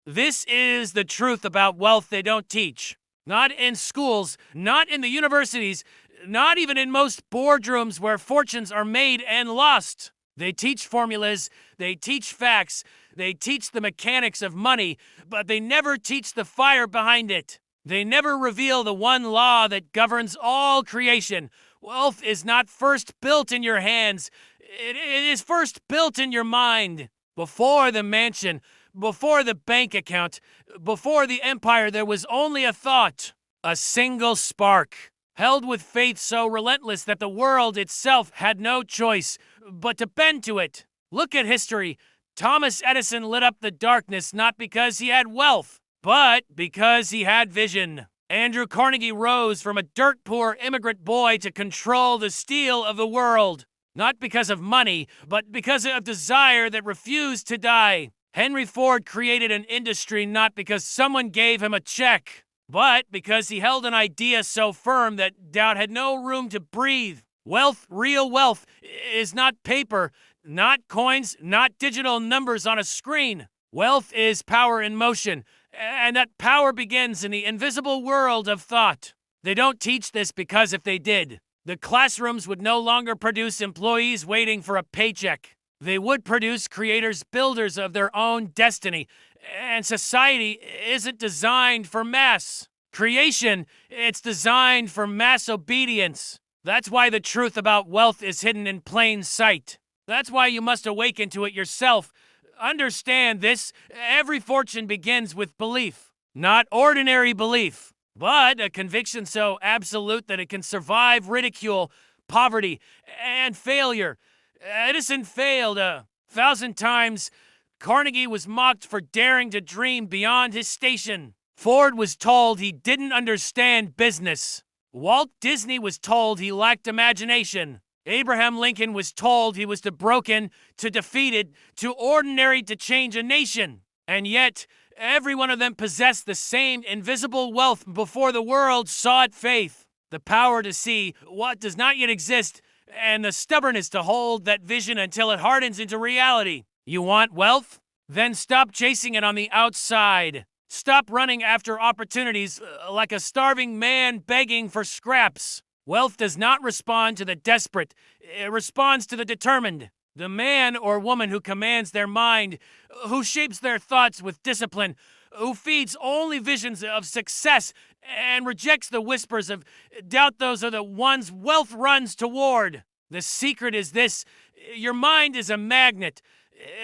This is the truth about wealth they don't teach. Not in schools, not in the universities, not even in most boardrooms where fortunes are made and lost. They teach formulas, they teach facts, they teach the mechanics of money, but they never teach the fire behind it. They never reveal the one law that governs all creation. Wealth is not first built in your hands. It is first built in your mind. Before the mansion, before the bank account, before the empire, there was only a thought, a single spark, held with faith so relentless that the world itself had no choice but to bend to it. Look at history. Thomas Edison lit up the darkness not because he had wealth, but because he had vision. Andrew Carnegie rose from a dirt-poor immigrant boy to control the steel of the world, not because of money, but because of desire that refused to die. Henry Ford created an industry not because someone gave him a check, but because he held an idea so firm that doubt had no room to breathe. Wealth, real wealth, is not paper, not coins, not digital numbers on a screen. Wealth is power in motion, and that power begins in the invisible world of thought. They don't teach this because if they did, the classrooms would no longer produce employees waiting for a paycheck. They would produce creators, builders of their own destiny. And society isn't designed for mass creation, it's designed for mass obedience. That's why the truth about wealth is hidden in plain sight. That's why you must awaken to it yourself. Understand this, every fortune begins with belief. Not ordinary belief, but a conviction so absolute that it can survive ridicule, poverty, and failure. Edison failed 1,000 times. Carnegie was mocked for daring to dream beyond his station. Ford was told he didn't understand business. Walt Disney was told he lacked imagination. Abraham Lincoln was told he was too broken, too defeated, too ordinary to change a nation. And yet, every one of them possessed the same invisible wealth before the world saw it faith. The power to see what does not yet exist, and the stubbornness to hold that vision until it hardens into reality. You want wealth? Then stop chasing it on the outside. Stop running after opportunities like a starving man begging for scraps. Wealth does not respond to the desperate. It responds to the determined. The man or woman who commands their mind, who shapes their thoughts with discipline, who feeds only visions of success and rejects the whispers of doubt, those are the ones wealth runs toward. The secret is this: your mind is a magnet.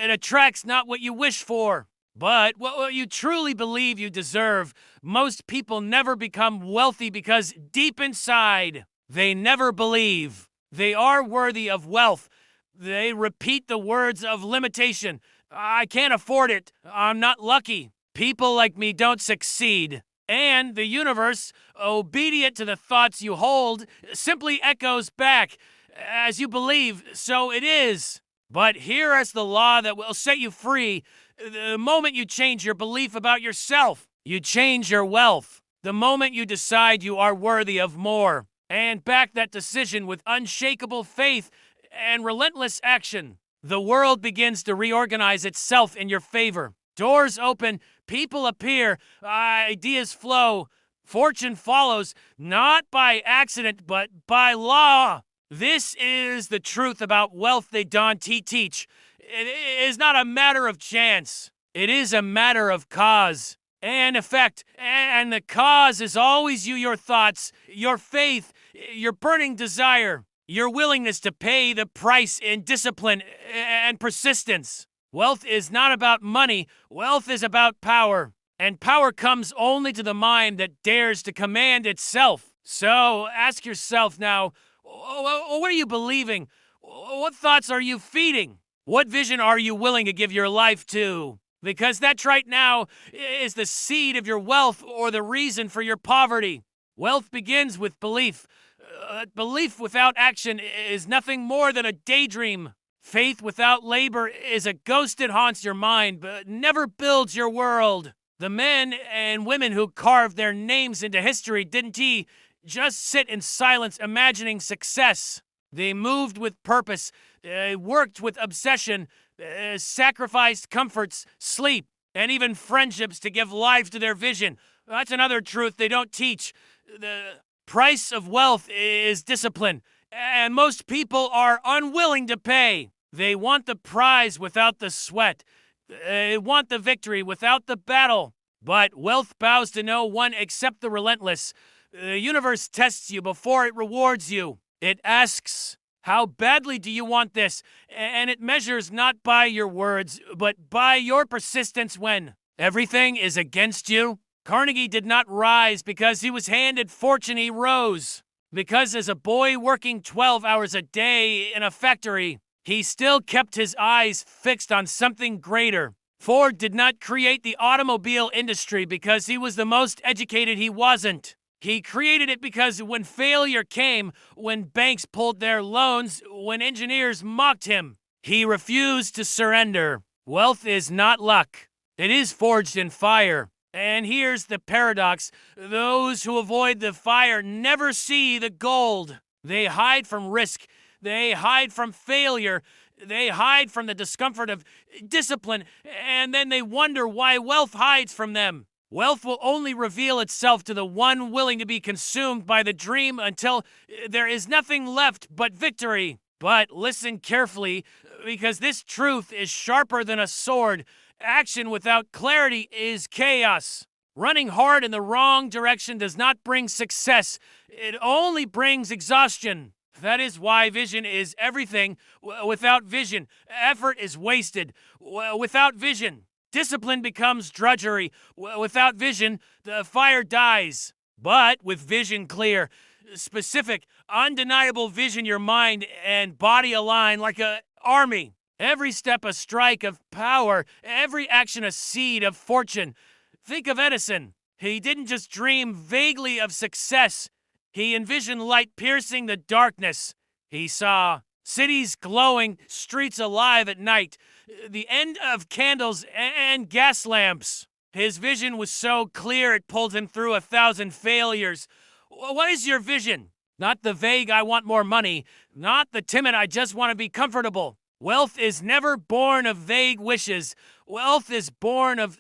It attracts not what you wish for, but what you truly believe you deserve. Most people never become wealthy because deep inside, they never believe they are worthy of wealth. They repeat the words of limitation. I can't afford it. I'm not lucky. People like me don't succeed. And the universe, obedient to the thoughts you hold, simply echoes back. As you believe, so it is. But here is the law that will set you free. The moment you change your belief about yourself, you change your wealth. The moment you decide you are worthy of more, and back that decision with unshakable faith and relentless action, the world begins to reorganize itself in your favor. Doors open, people appear, ideas flow, fortune follows, not by accident, but by law. This is the truth about wealth they don't teach. It is not a matter of chance. It is a matter of cause and effect. And the cause is always you, your thoughts, your faith, your burning desire, your willingness to pay the price in discipline and persistence. Wealth is not about money. Wealth is about power. And power comes only to the mind that dares to command itself. So ask yourself now, what are you believing? What thoughts are you feeding? What vision are you willing to give your life to? Because that right now is the seed of your wealth or the reason for your poverty. Wealth begins with belief. Belief without action is nothing more than a daydream. Faith without labor is a ghost that haunts your mind but never builds your world. The men and women who carved their names into history didn't just sit in silence imagining success. They moved with purpose, worked with obsession, sacrificed comforts, sleep, and even friendships to give life to their vision. That's another truth they don't teach. The price of wealth is discipline, and most people are unwilling to pay. They want the prize without the sweat. They want the victory without the battle. But wealth bows to no one except the relentless. The universe tests you before it rewards you. It asks, how badly do you want this? And it measures not by your words, but by your persistence when everything is against you. Carnegie did not rise because he was handed fortune, he rose. Because as a boy working 12 hours a day in a factory, he still kept his eyes fixed on something greater. Ford did not create the automobile industry because he was the most educated he wasn't. He created it because when failure came, when banks pulled their loans, when engineers mocked him, he refused to surrender. Wealth is not luck. It is forged in fire. And here's the paradox. Those who avoid the fire never see the gold. They hide from risk. They hide from failure. They hide from the discomfort of discipline. And then they wonder why wealth hides from them. Wealth will only reveal itself to the one willing to be consumed by the dream until there is nothing left but victory. But listen carefully, because this truth is sharper than a sword. Action without clarity is chaos. Running hard in the wrong direction does not bring success. It only brings exhaustion. That is why vision is everything. Without vision, effort is wasted. Without vision, discipline becomes drudgery. Without vision, the fire dies. But with vision clear, specific, undeniable vision, your mind and body align like an army. Every step a strike of power, every action a seed of fortune. Think of Edison. He didn't just dream vaguely of success. He envisioned light piercing the darkness. He saw cities glowing, streets alive at night, the end of candles and gas lamps. His vision was so clear it pulled him through 1,000 failures. What is your vision? Not the vague, I want more money. Not the timid, I just want to be comfortable. Wealth is never born of vague wishes. Wealth is born of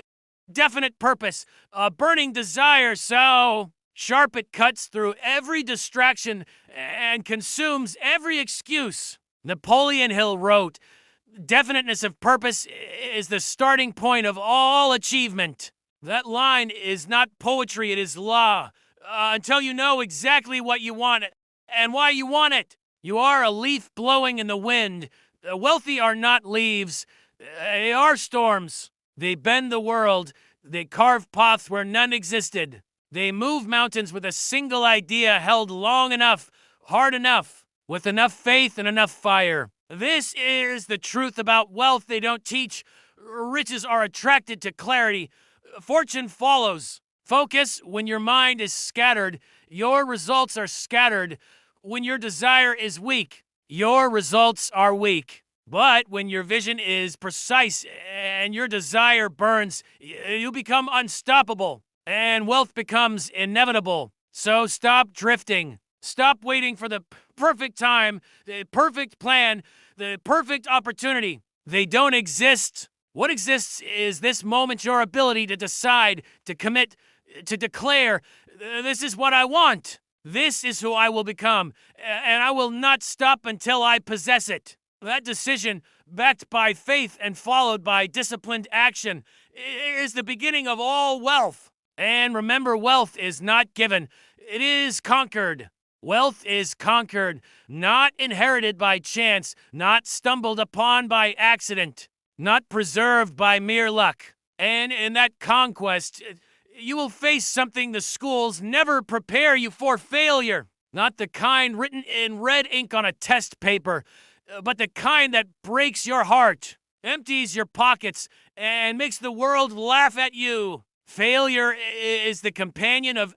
definite purpose, a burning desire so sharp it cuts through every distraction and consumes every excuse. Napoleon Hill wrote, "Definiteness of purpose is the starting point of all achievement." That line is not poetry, it is law. Until you know exactly what you want and why you want it. You are a leaf blowing in the wind. The wealthy are not leaves. They are storms. They bend the world. They carve paths where none existed. They move mountains with a single idea held long enough, hard enough, with enough faith and enough fire. This is the truth about wealth they don't teach. Riches are attracted to clarity. Fortune follows. Focus when your mind is scattered. Your results are scattered. When your desire is weak, your results are weak. But when your vision is precise and your desire burns, you become unstoppable and wealth becomes inevitable. So stop drifting. Stop waiting for the perfect time, the perfect plan, the perfect opportunity. They don't exist. What exists is this moment, your ability to decide, to commit, to declare, this is what I want. This is who I will become, and I will not stop until I possess it. That decision, backed by faith and followed by disciplined action, is the beginning of all wealth. And remember, wealth is not given. It is conquered. Wealth is conquered, not inherited by chance, not stumbled upon by accident, not preserved by mere luck. And in that conquest, you will face something the schools never prepare you for: failure. Not the kind written in red ink on a test paper, but the kind that breaks your heart, empties your pockets, and makes the world laugh at you. Failure is the companion of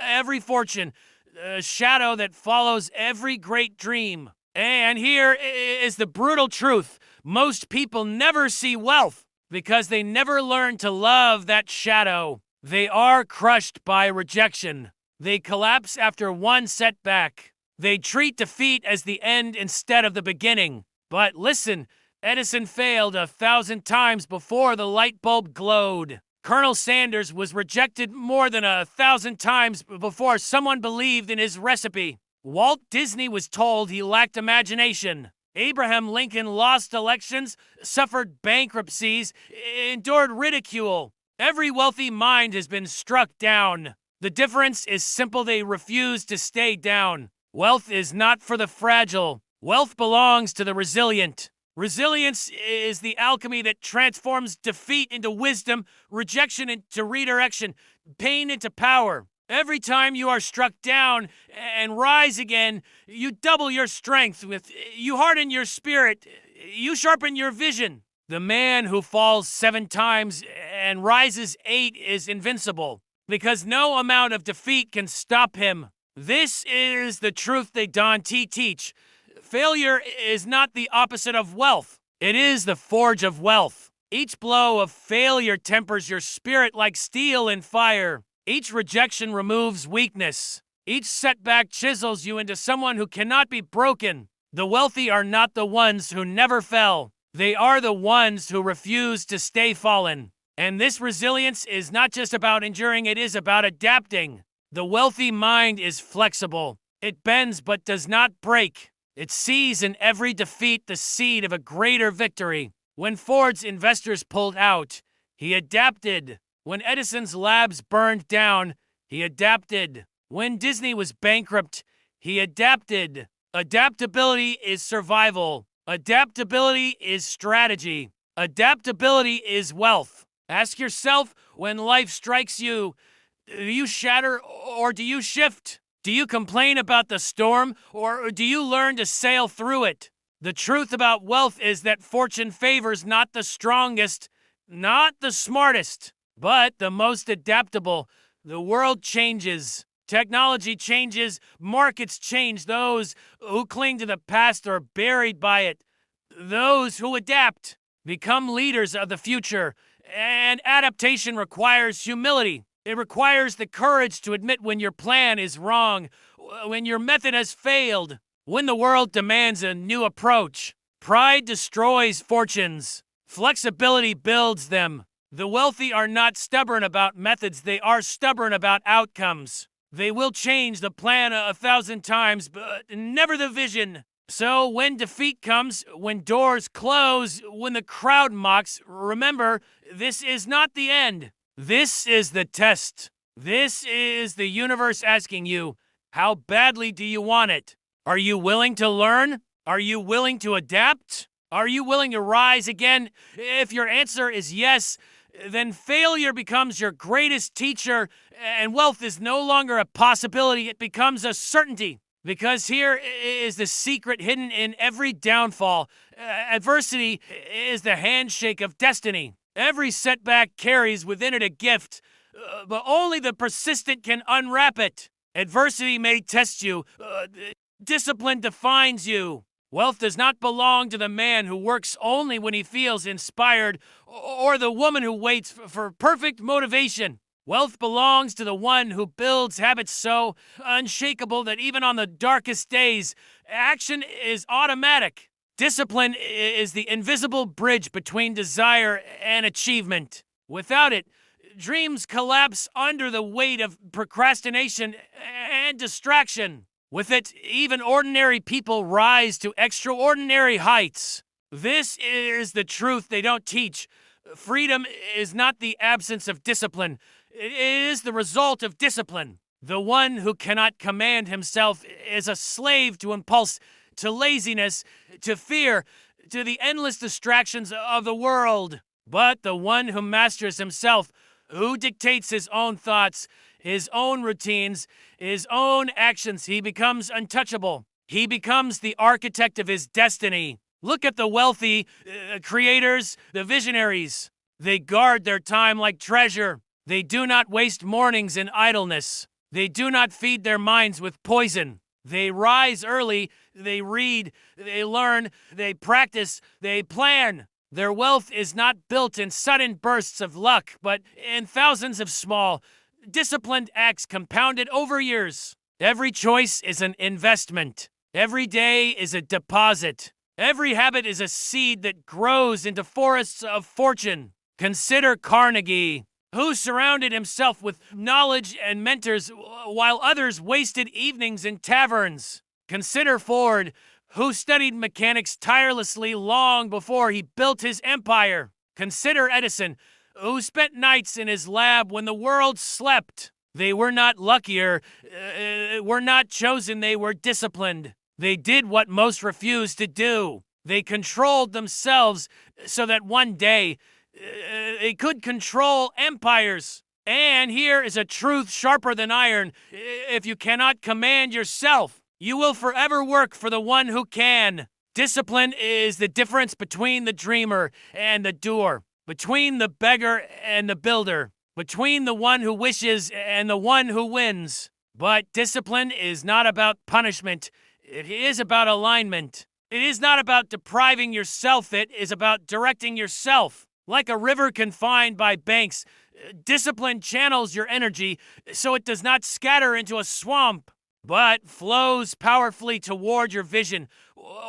every fortune, a shadow that follows every great dream. And here is the brutal truth. Most people never see wealth because they never learn to love that shadow. They are crushed by rejection. They collapse after one setback. They treat defeat as the end instead of the beginning. But listen, Edison failed 1,000 times before the light bulb glowed. Colonel Sanders was rejected more than 1,000 times before someone believed in his recipe. Walt Disney was told he lacked imagination. Abraham Lincoln lost elections, suffered bankruptcies, endured ridicule. Every wealthy mind has been struck down. The difference is simple: they refuse to stay down. Wealth is not for the fragile. Wealth belongs to the resilient. Resilience is the alchemy that transforms defeat into wisdom, rejection into redirection, pain into power. Every time you are struck down and rise again, you double your strength. You harden your spirit. You sharpen your vision. The man who falls 7 times and rises 8 is invincible, because no amount of defeat can stop him. This is the truth they Dante teach. Failure is not the opposite of wealth. It is the forge of wealth. Each blow of failure tempers your spirit like steel in fire. Each rejection removes weakness. Each setback chisels you into someone who cannot be broken. The wealthy are not the ones who never fell. They are the ones who refuse to stay fallen. And this resilience is not just about enduring, it is about adapting. The wealthy mind is flexible. It bends but does not break. It sees in every defeat the seed of a greater victory. When Ford's investors pulled out, he adapted. When Edison's labs burned down, he adapted. When Disney was bankrupt, he adapted. Adaptability is survival. Adaptability is strategy. Adaptability is wealth. Ask yourself, when life strikes you, do you shatter or do you shift? Do you complain about the storm or do you learn to sail through it? The truth about wealth is that fortune favors not the strongest, not the smartest, but the most adaptable. The world changes. Technology changes. Markets change. Those who cling to the past are buried by it. Those who adapt become leaders of the future. And adaptation requires humility. It requires the courage to admit when your plan is wrong, when your method has failed, when the world demands a new approach. Pride destroys fortunes. Flexibility builds them. The wealthy are not stubborn about methods. They are stubborn about outcomes. They will change the plan 1,000 times, but never the vision. So when defeat comes, when doors close, when the crowd mocks, remember, this is not the end. This is the test. This is the universe asking you, how badly do you want it? Are you willing to learn? Are you willing to adapt? Are you willing to rise again? If your answer is yes, then failure becomes your greatest teacher, and wealth is no longer a possibility, it becomes a certainty. Because here is the secret hidden in every downfall. Adversity is the handshake of destiny. Every setback carries within it a gift, but only the persistent can unwrap it. Adversity may test you. Discipline defines you. Wealth does not belong to the man who works only when he feels inspired, or the woman who waits for perfect motivation. Wealth belongs to the one who builds habits so unshakable that even on the darkest days, action is automatic. Discipline is the invisible bridge between desire and achievement. Without it, dreams collapse under the weight of procrastination and distraction. With it, even ordinary people rise to extraordinary heights. This is the truth they don't teach. Freedom is not the absence of discipline. It is the result of discipline. The one who cannot command himself is a slave to impulse, to laziness, to fear, to the endless distractions of the world. But the one who masters himself, who dictates his own thoughts, his own routines, his own actions, he becomes untouchable. He becomes the architect of his destiny. Look at the wealthy creators, the visionaries. They guard their time like treasure. They do not waste mornings in idleness. They do not feed their minds with poison. They rise early, they read, they learn, they practice, they plan. Their wealth is not built in sudden bursts of luck, but in thousands of small, disciplined acts compounded over years. Every choice is an investment. Every day is a deposit. Every habit is a seed that grows into forests of fortune. Consider Carnegie, who surrounded himself with knowledge and mentors while others wasted evenings in taverns. Consider Ford, who studied mechanics tirelessly long before he built his empire. Consider Edison, who spent nights in his lab when the world slept. They were not luckier, were not chosen, they were disciplined. They did what most refused to do. They controlled themselves so that one day they could control empires. And here is a truth sharper than iron. If you cannot command yourself, you will forever work for the one who can. Discipline is the difference between the dreamer and the doer, between the beggar and the builder, between the one who wishes and the one who wins. But discipline is not about punishment. It is about alignment. It is not about depriving yourself. It is about directing yourself. Like a river confined by banks, discipline channels your energy so it does not scatter into a swamp, but flows powerfully toward your vision.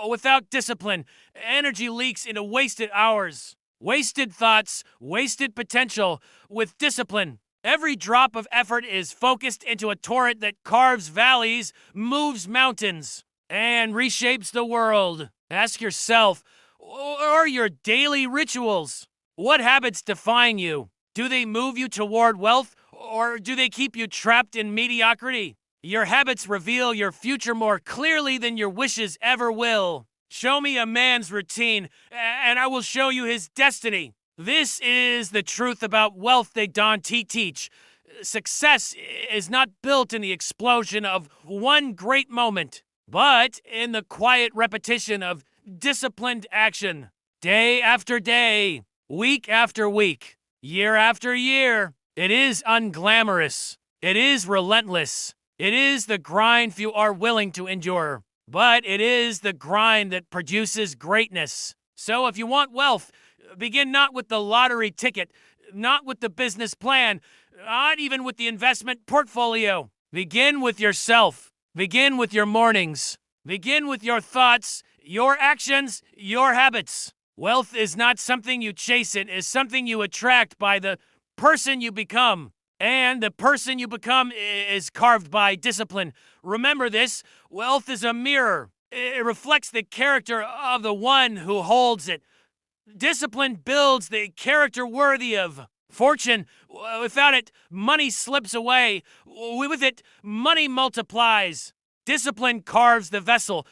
Without discipline, energy leaks into wasted hours, wasted thoughts, wasted potential. With discipline, every drop of effort is focused into a torrent that carves valleys, moves mountains, and reshapes the world. Ask yourself, or your daily rituals, what habits define you? Do they move you toward wealth, or do they keep you trapped in mediocrity? Your habits reveal your future more clearly than your wishes ever will. Show me a man's routine, and I will show you his destiny. This is the truth about wealth they don't teach. Success is not built in the explosion of one great moment, but in the quiet repetition of disciplined action. Day after day, week after week, year after year. It is unglamorous. It is relentless. It is the grind few are willing to endure, but it is the grind that produces greatness. So if you want wealth, begin not with the lottery ticket, not with the business plan, not even with the investment portfolio. Begin with yourself. Begin with your mornings. Begin with your thoughts, your actions, your habits. Wealth is not something you chase, it is something you attract by the person you become. And the person you become is carved by discipline. Remember this, wealth is a mirror. It reflects the character of the one who holds it. Discipline builds the character worthy of fortune. Without it, money slips away. With it, money multiplies. Discipline carves the vessel.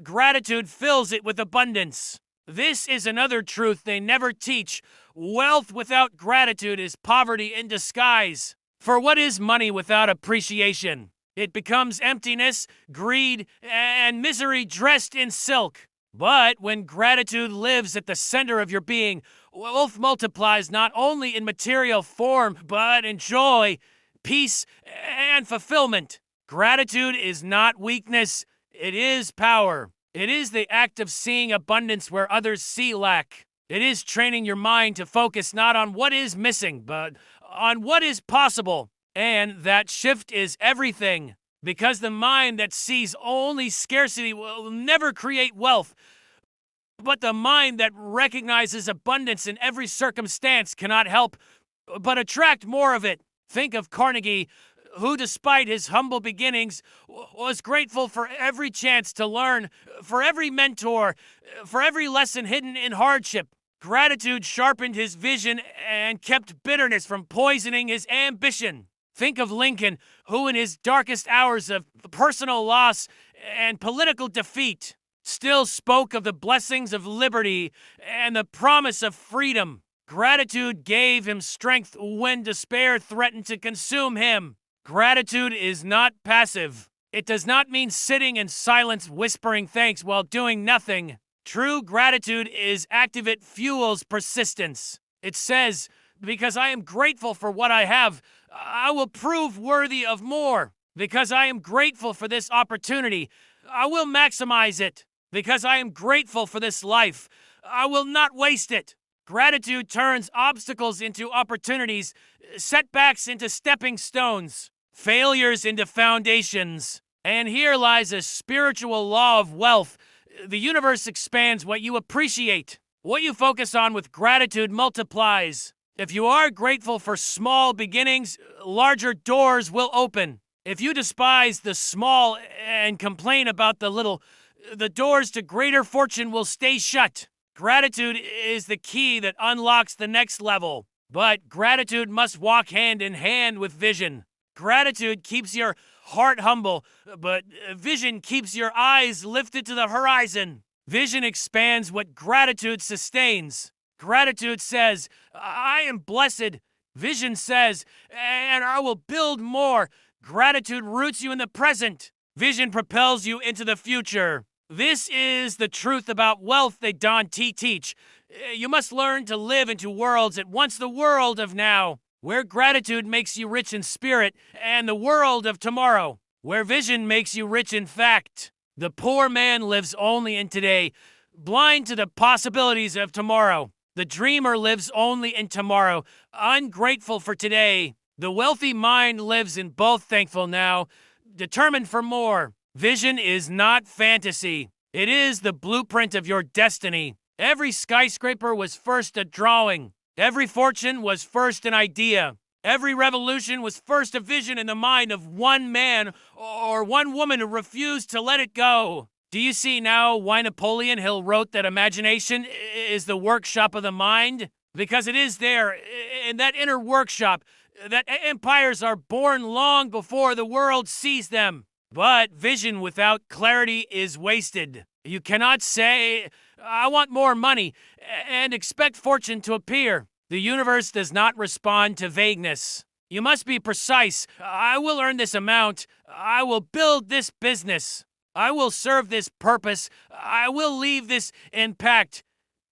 Gratitude fills it with abundance. This is another truth they never teach. Wealth without gratitude is poverty in disguise. For what is money without appreciation? It becomes emptiness, greed, and misery dressed in silk. But when gratitude lives at the center of your being, wealth multiplies not only in material form, but in joy, peace, and fulfillment. Gratitude is not weakness, it is power. It is the act of seeing abundance where others see lack. It is training your mind to focus not on what is missing, but on what is possible. And that shift is everything. Because the mind that sees only scarcity will never create wealth. But the mind that recognizes abundance in every circumstance cannot help but attract more of it. Think of Carnegie, who, despite his humble beginnings, was grateful for every chance to learn, for every mentor, for every lesson hidden in hardship. Gratitude sharpened his vision and kept bitterness from poisoning his ambition. Think of Lincoln, who in his darkest hours of personal loss and political defeat still spoke of the blessings of liberty and the promise of freedom. Gratitude gave him strength when despair threatened to consume him. Gratitude is not passive. It does not mean sitting in silence whispering thanks while doing nothing. True gratitude is active. It fuels persistence. It says, because I am grateful for what I have, I will prove worthy of more. Because I am grateful for this opportunity, I will maximize it. Because I am grateful for this life, I will not waste it. Gratitude turns obstacles into opportunities, setbacks into stepping stones, failures into foundations. And here lies a spiritual law of wealth. The universe expands what you appreciate. What you focus on with gratitude multiplies. If you are grateful for small beginnings, larger doors will open. If you despise the small and complain about the little, the doors to greater fortune will stay shut. Gratitude is the key that unlocks the next level. But gratitude must walk hand in hand with vision. Gratitude keeps your heart humble, but vision keeps your eyes lifted to the horizon. Vision expands what gratitude sustains. Gratitude says, I am blessed. Vision says, and I will build more. Gratitude roots you in the present. Vision propels you into the future. This is the truth about wealth they don't teach. You must learn to live into worlds at once the world of now, where gratitude makes you rich in spirit, and the world of tomorrow, where vision makes you rich in fact. The poor man lives only in today, blind to the possibilities of tomorrow. The dreamer lives only in tomorrow, ungrateful for today. The wealthy mind lives in both thankful now, determined for more. Vision is not fantasy. It is the blueprint of your destiny. Every skyscraper was first a drawing. Every fortune was first an idea. Every revolution was first a vision in the mind of one man or one woman who refused to let it go. Do you see now why Napoleon Hill wrote that imagination is the workshop of the mind? Because it is there, in that inner workshop, that empires are born long before the world sees them. But vision without clarity is wasted. You cannot say, I want more money, and expect fortune to appear. The universe does not respond to vagueness. You must be precise. I will earn this amount. I will build this business. I will serve this purpose. I will leave this impact.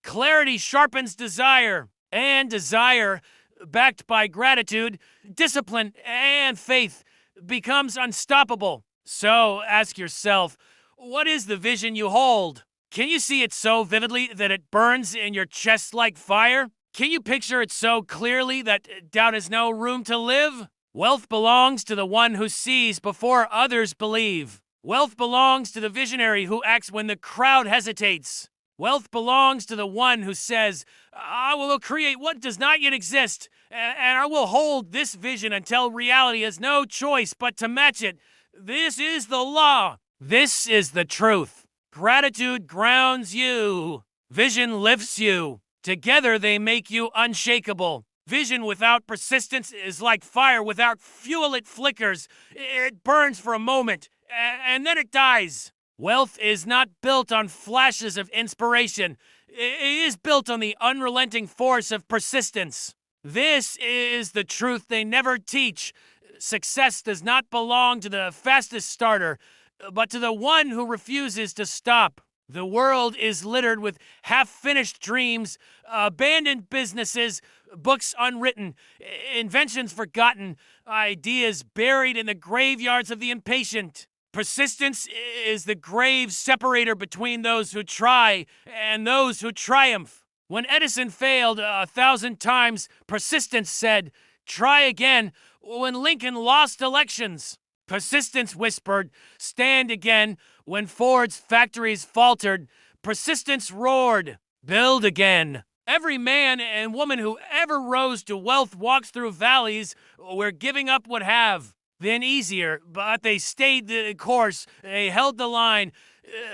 Clarity sharpens desire, and desire, backed by gratitude, discipline, and faith, becomes unstoppable. So ask yourself, what is the vision you hold? Can you see it so vividly that it burns in your chest like fire? Can you picture it so clearly that doubt has no room to live? Wealth belongs to the one who sees before others believe. Wealth belongs to the visionary who acts when the crowd hesitates. Wealth belongs to the one who says, I will create what does not yet exist, and I will hold this vision until reality has no choice but to match it. This is the law. This is the truth. Gratitude grounds you. Vision lifts you. Together they make you unshakable. Vision without persistence is like fire without fuel. It flickers. It burns for a moment, and then it dies. Wealth is not built on flashes of inspiration. It is built on the unrelenting force of persistence. This is the truth they never teach. Success does not belong to the fastest starter, but to the one who refuses to stop. The world is littered with half-finished dreams, abandoned businesses, books unwritten, inventions forgotten, ideas buried in the graveyards of the impatient. Persistence is the grave separator between those who try and those who triumph. When Edison failed 1,000 times, persistence said, try again. When Lincoln lost elections, persistence whispered, stand again. When Ford's factories faltered, persistence roared, build again. Every man and woman who ever rose to wealth walks through valleys where giving up would have been easier, but they stayed the course, they held the line,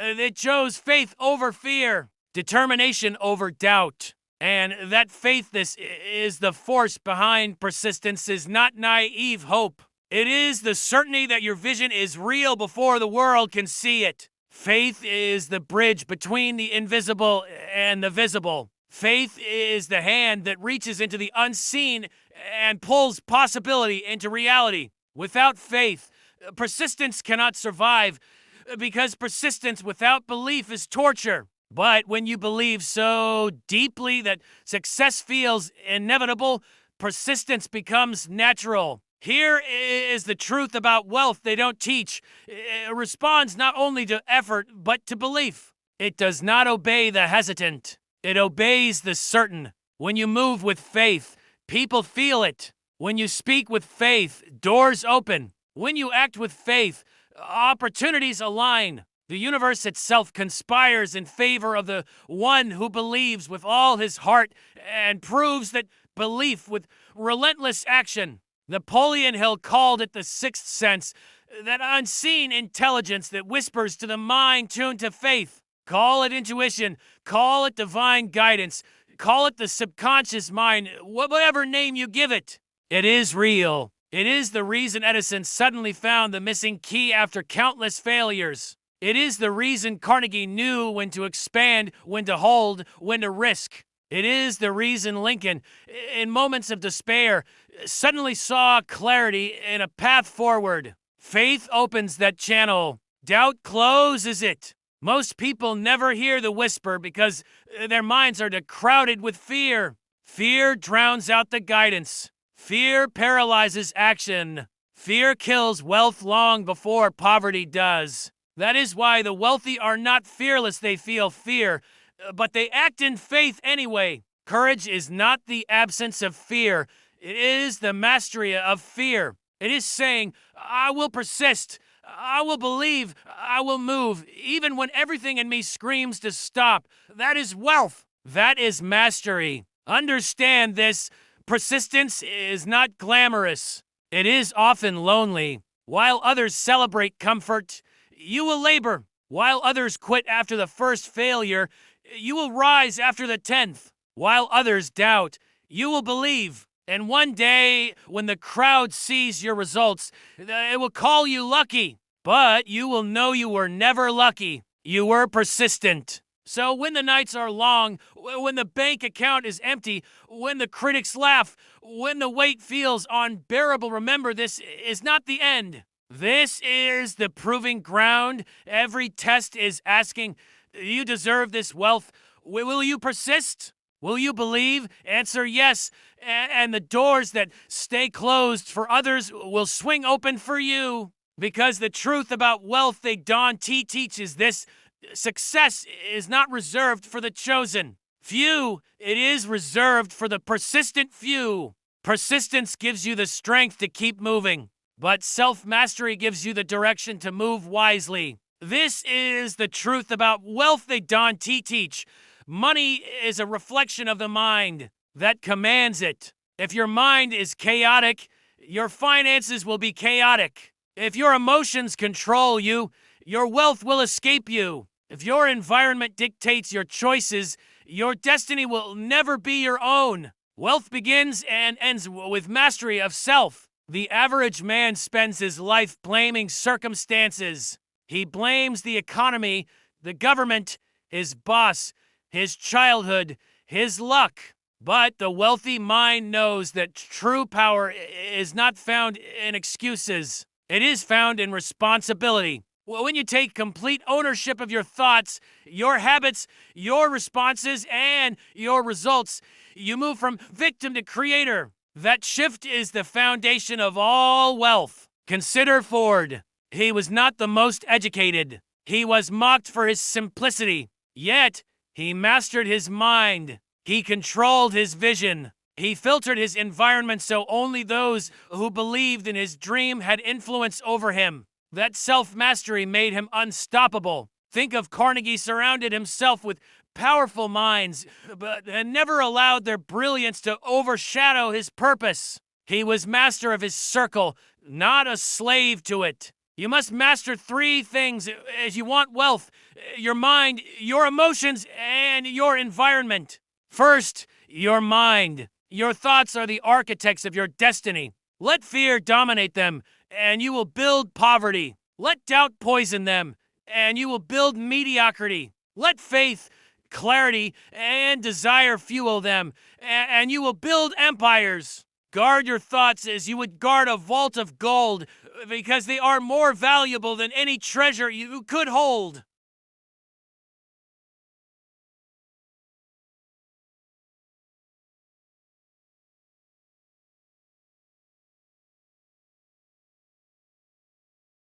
they chose faith over fear, determination over doubt. And that faith, this is the force behind persistence, is not naive hope. It is the certainty that your vision is real before the world can see it. Faith is the bridge between the invisible and the visible. Faith is the hand that reaches into the unseen and pulls possibility into reality. Without faith, persistence cannot survive, because persistence without belief is torture. But when you believe so deeply that success feels inevitable, persistence becomes natural. Here is the truth about wealth they don't teach. It responds not only to effort, but to belief. It does not obey the hesitant. It obeys the certain. When you move with faith, people feel it. When you speak with faith, doors open. When you act with faith, opportunities align. The universe itself conspires in favor of the one who believes with all his heart and proves that belief with relentless action. Napoleon Hill called it the sixth sense, that unseen intelligence that whispers to the mind tuned to faith. Call it intuition, call it divine guidance, call it the subconscious mind, whatever name you give it. It is real. It is the reason Edison suddenly found the missing key after countless failures. It is the reason Carnegie knew when to expand, when to hold, when to risk. It is the reason Lincoln, in moments of despair, suddenly saw clarity and a path forward. Faith opens that channel. Doubt closes it. Most people never hear the whisper because their minds are crowded with fear. Fear drowns out the guidance. Fear paralyzes action. Fear kills wealth long before poverty does. That is why the wealthy are not fearless. They feel fear, but they act in faith anyway. Courage is not the absence of fear. It is the mastery of fear. It is saying, I will persist. I will believe. I will move, even when everything in me screams to stop. That is wealth. That is mastery. Understand this. Persistence is not glamorous. It is often lonely. While others celebrate comfort, you will labor. While others quit after the first failure, you will rise after the 10th. While others doubt, you will believe. And one day, when the crowd sees your results, it will call you lucky. But you will know you were never lucky. You were persistent. So when the nights are long, when the bank account is empty, when the critics laugh, when the weight feels unbearable, remember this is not the end. This is the proving ground. Every test is asking, you deserve this wealth. Will you persist? Will you believe? Answer yes. And the doors that stay closed for others will swing open for you. Because the truth about wealth they Don T teaches this: success is not reserved for the chosen few. It is reserved for the persistent few. Persistence gives you the strength to keep moving, but self-mastery gives you the direction to move wisely. This is the truth about wealth they Don T teach. Money is a reflection of the mind that commands it. If your mind is chaotic, your finances will be chaotic. If your emotions control you, your wealth will escape you. If your environment dictates your choices, your destiny will never be your own. Wealth begins and ends with mastery of self. The average man spends his life blaming circumstances. He blames the economy, the government, his boss, his childhood, his luck. But the wealthy mind knows that true power is not found in excuses. It is found in responsibility. When you take complete ownership of your thoughts, your habits, your responses, and your results, you move from victim to creator. That shift is the foundation of all wealth. Consider Ford. He was not the most educated. He was mocked for his simplicity. Yet, he mastered his mind. He controlled his vision. He filtered his environment so only those who believed in his dream had influence over him. That self-mastery made him unstoppable. Think of Carnegie surrounded himself with powerful minds, but never allowed their brilliance to overshadow his purpose. He was master of his circle, not a slave to it. You must master 3 things as you want wealth: your mind, your emotions, and your environment. First, your mind. Your thoughts are the architects of your destiny. Let fear dominate them, and you will build poverty. Let doubt poison them, and you will build mediocrity. Let faith, clarity, and desire fuel them, and you will build empires. Guard your thoughts as you would guard a vault of gold, because they are more valuable than any treasure you could hold.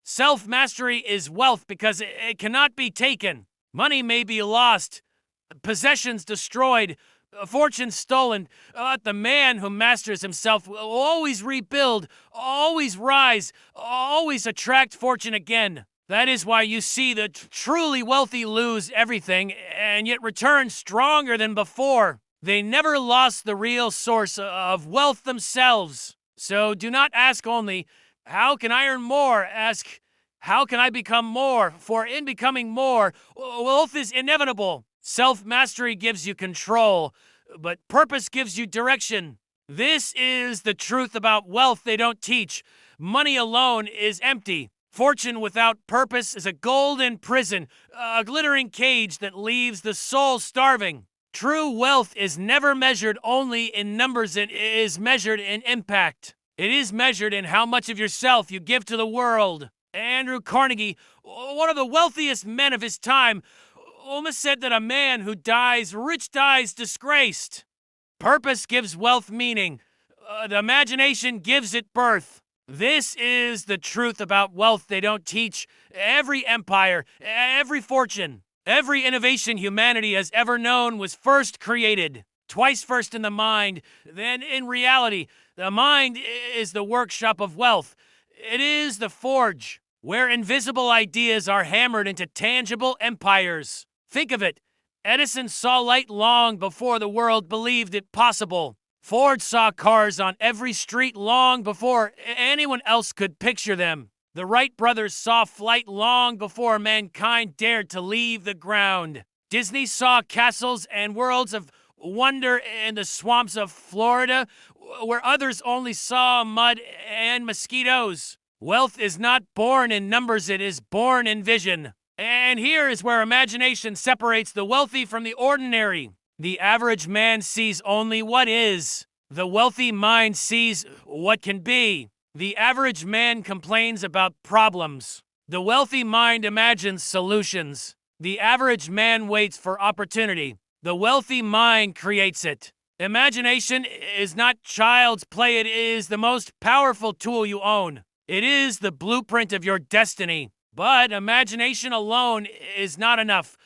Self-mastery is wealth because it cannot be taken. Money may be lost, possessions destroyed, fortune stolen, but the man who masters himself will always rebuild, always rise, always attract fortune again. That is why you see the truly wealthy lose everything and yet return stronger than before. They never lost the real source of wealth themselves. So do not ask only, how can I earn more? Ask, how can I become more? For in becoming more, wealth is inevitable. Self-mastery gives you control, but purpose gives you direction. This is the truth about wealth they don't teach. Money alone is empty. Fortune without purpose is a golden prison, a glittering cage that leaves the soul starving. True wealth is never measured only in numbers, it is measured in impact. It is measured in how much of yourself you give to the world. Andrew Carnegie, one of the wealthiest men of his time, almost said that a man who dies rich dies disgraced. Purpose gives wealth meaning. The imagination gives it birth. This is the truth about wealth they don't teach. Every empire, every fortune, every innovation humanity has ever known was first created. Twice first in the mind, then in reality. The mind is the workshop of wealth. It is the forge where invisible ideas are hammered into tangible empires. Think of it. Edison saw light long before the world believed it possible. Ford saw cars on every street long before anyone else could picture them. The Wright brothers saw flight long before mankind dared to leave the ground. Disney saw castles and worlds of wonder in the swamps of Florida, where others only saw mud and mosquitoes. Wealth is not born in numbers, it is born in vision. And here is where imagination separates the wealthy from the ordinary. The average man sees only what is. The wealthy mind sees what can be. The average man complains about problems. The wealthy mind imagines solutions. The average man waits for opportunity. The wealthy mind creates it. Imagination is not child's play, it is the most powerful tool you own. It is the blueprint of your destiny. But imagination alone is not enough.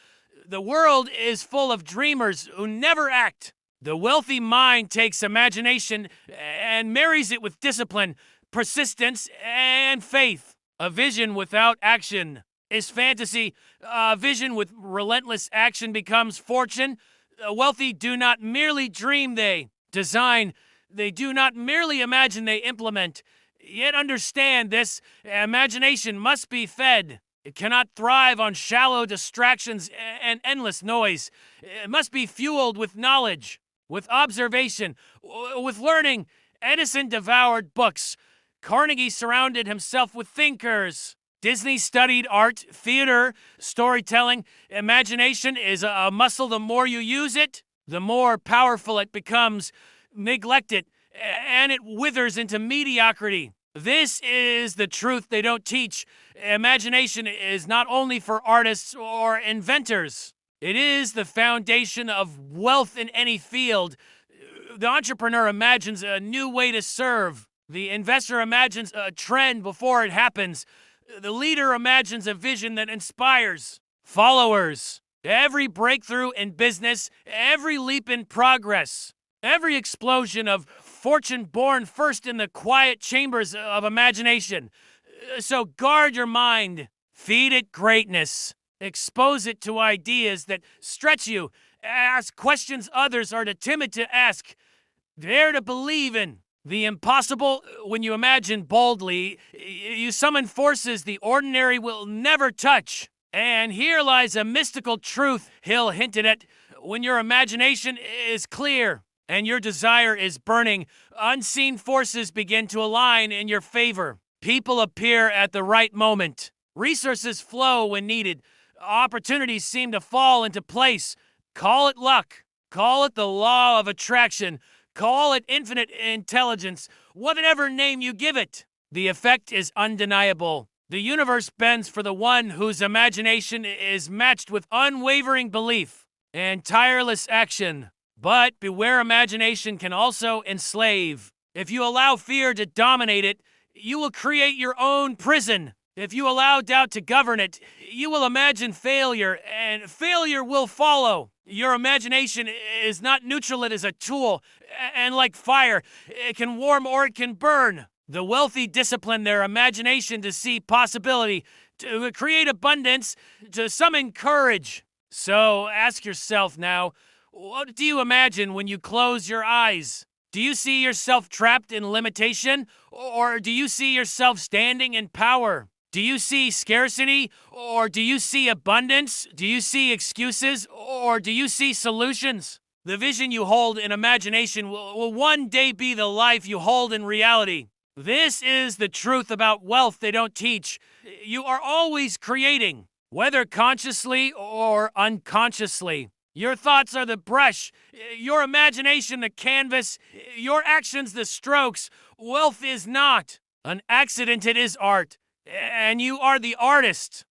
The world is full of dreamers who never act. The wealthy mind takes imagination and marries it with discipline, persistence, and faith. A vision without action is fantasy. A vision with relentless action becomes fortune. The wealthy do not merely dream, they design. They do not merely imagine, they implement. Yet understand this, imagination must be fed. It cannot thrive on shallow distractions and endless noise. It must be fueled with knowledge, with observation, with learning. Edison devoured books. Carnegie surrounded himself with thinkers. Disney studied art, theater, storytelling. Imagination is a muscle. The more you use it, the more powerful it becomes. Neglect it, and it withers into mediocrity. This is the truth they don't teach. Imagination is not only for artists or inventors. It is the foundation of wealth in any field. The entrepreneur imagines a new way to serve. The investor imagines a trend before it happens. The leader imagines a vision that inspires followers. Every breakthrough in business, every leap in progress, every explosion of fortune born first in the quiet chambers of imagination. So guard your mind, feed it greatness, expose it to ideas that stretch you, ask questions others are too timid to ask, dare to believe in the impossible. When you imagine boldly, you summon forces the ordinary will never touch. And here lies a mystical truth Hill hinted at. When your imagination is clear and your desire is burning, unseen forces begin to align in your favor. People appear at the right moment. Resources flow when needed. Opportunities seem to fall into place. Call it luck. Call it the law of attraction. Call it infinite intelligence. Whatever name you give it, the effect is undeniable. The universe bends for the one whose imagination is matched with unwavering belief and tireless action. But beware, imagination can also enslave. If you allow fear to dominate it, you will create your own prison. If you allow doubt to govern it, you will imagine failure, and failure will follow. Your imagination is not neutral, it is a tool. And like fire, it can warm or it can burn. The wealthy discipline their imagination to see possibility, to create abundance, to summon courage. So ask yourself now, what do you imagine when you close your eyes? Do you see yourself trapped in limitation, or do you see yourself standing in power? Do you see scarcity, or do you see abundance? Do you see excuses, or do you see solutions? The vision you hold in imagination will one day be the life you hold in reality. This is the truth about wealth they don't teach. You are always creating, whether consciously or unconsciously. Your thoughts are the brush, your imagination the canvas, your actions the strokes. Wealth is not an accident, it is art. And you are the artist.